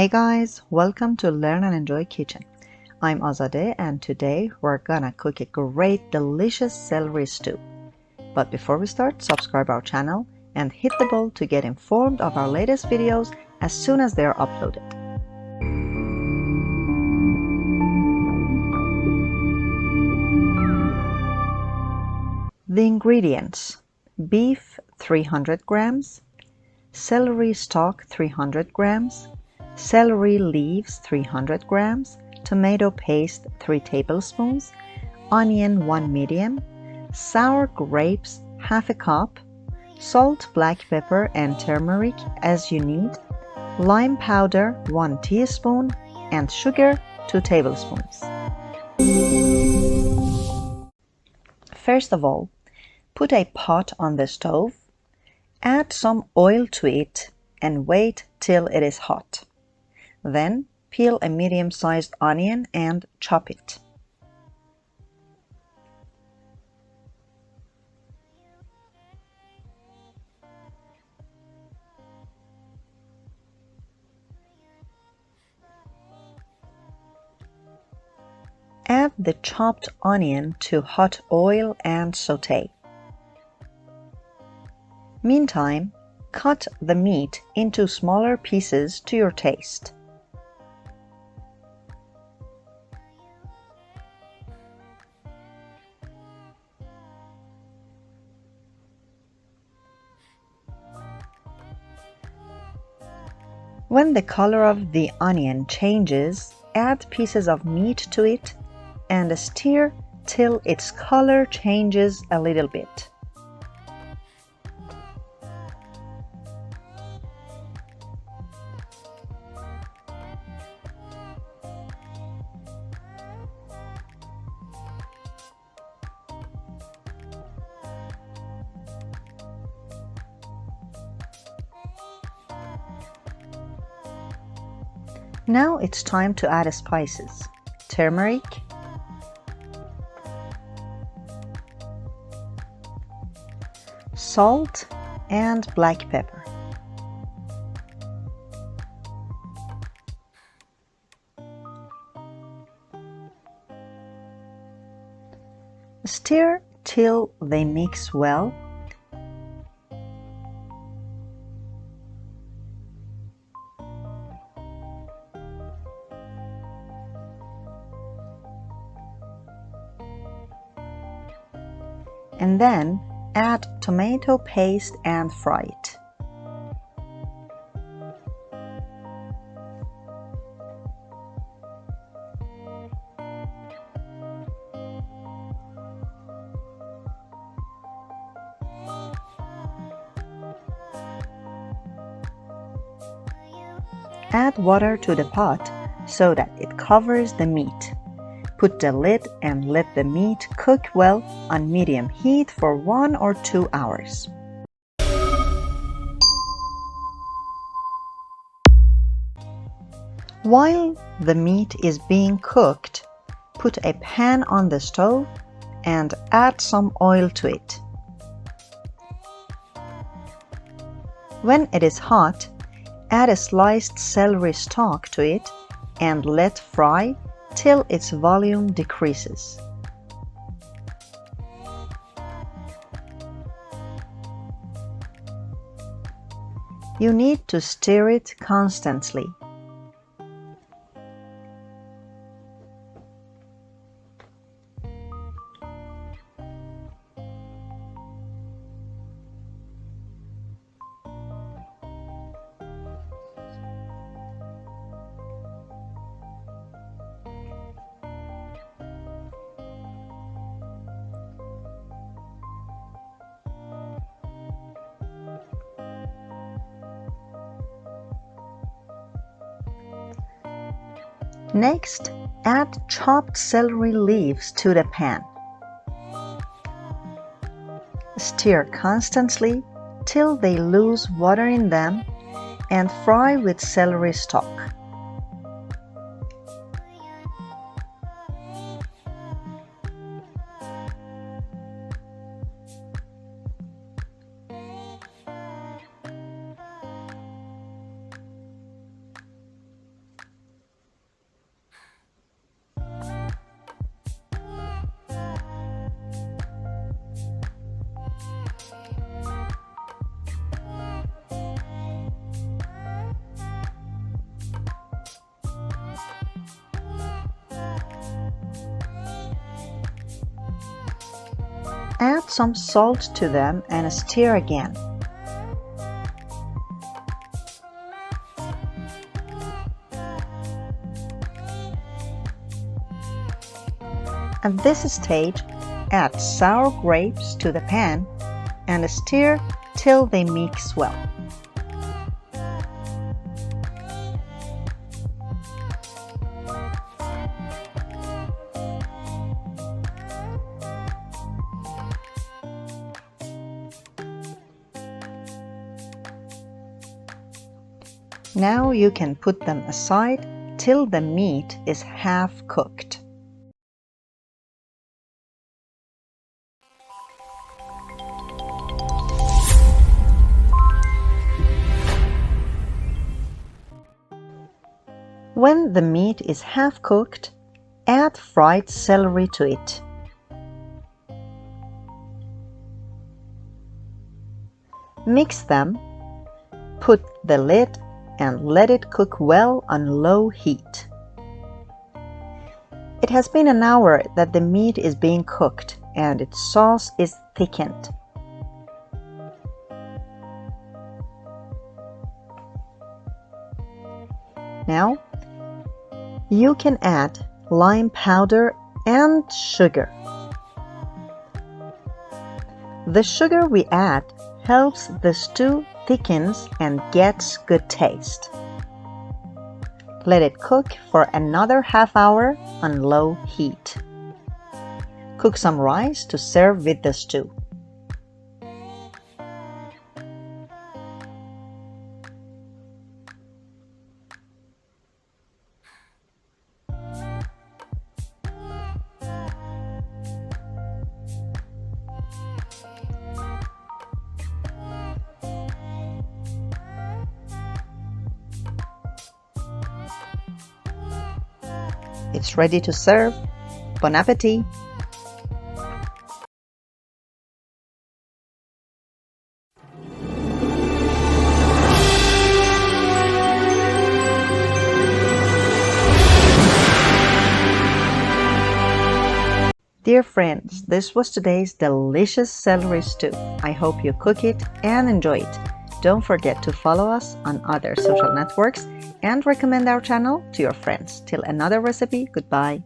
Hey guys, welcome to Learn and Enjoy Kitchen. I'm Azadeh and today we're gonna cook a great delicious celery stew. But before we start, subscribe our channel and hit the bell to get informed of our latest videos as soon as they are uploaded. The ingredients: beef 300 grams, celery stalk 300 grams, celery leaves 300 grams, tomato paste 3 tablespoons, onion 1 medium, sour grapes half a cup, salt, black pepper and turmeric as you need, lime powder 1 teaspoon, and sugar 2 tablespoons. First of all, put a pot on the stove, add some oil to it and wait till it is hot. Then peel a medium-sized onion and chop it. Add the chopped onion to hot oil and saute. Meantime, cut the meat into smaller pieces to your taste. When the color of the onion changes, add pieces of meat to it and stir till its color changes a little bit. Now it's time to add spices: turmeric, salt, and black pepper. Stir till they mix well. And then add tomato paste and fry it. Add water to the pot so that it covers the meat. Put the lid and let the meat cook well on medium heat for 1 or 2 hours. While the meat is being cooked, put a pan on the stove and add some oil to it. When it is hot, add a sliced celery stalk to it and let fry till its volume decreases. You need to stir it constantly. Next, add chopped celery leaves to the pan. Stir constantly till they lose water in them and fry with celery stalk. Add some salt to them and stir again. At this stage, add sour grapes to the pan and stir till they mix well. Now you can put them aside till the meat is half cooked. When the meat is half cooked, add fried celery to it. Mix them, put the lid and let it cook well on low heat. It has been an hour that the meat is being cooked and its sauce is thickened. Now, you can add lime powder and sugar. The sugar we add helps the stew thickens and gets good taste. Let it cook for another half hour on low heat. Cook some rice to serve with the stew. It's ready to serve. Bon appetit! Dear friends, this was today's delicious celery stew. I hope you cook it and enjoy it. Don't forget to follow us on other social networks and recommend our channel to your friends. Till another recipe, goodbye.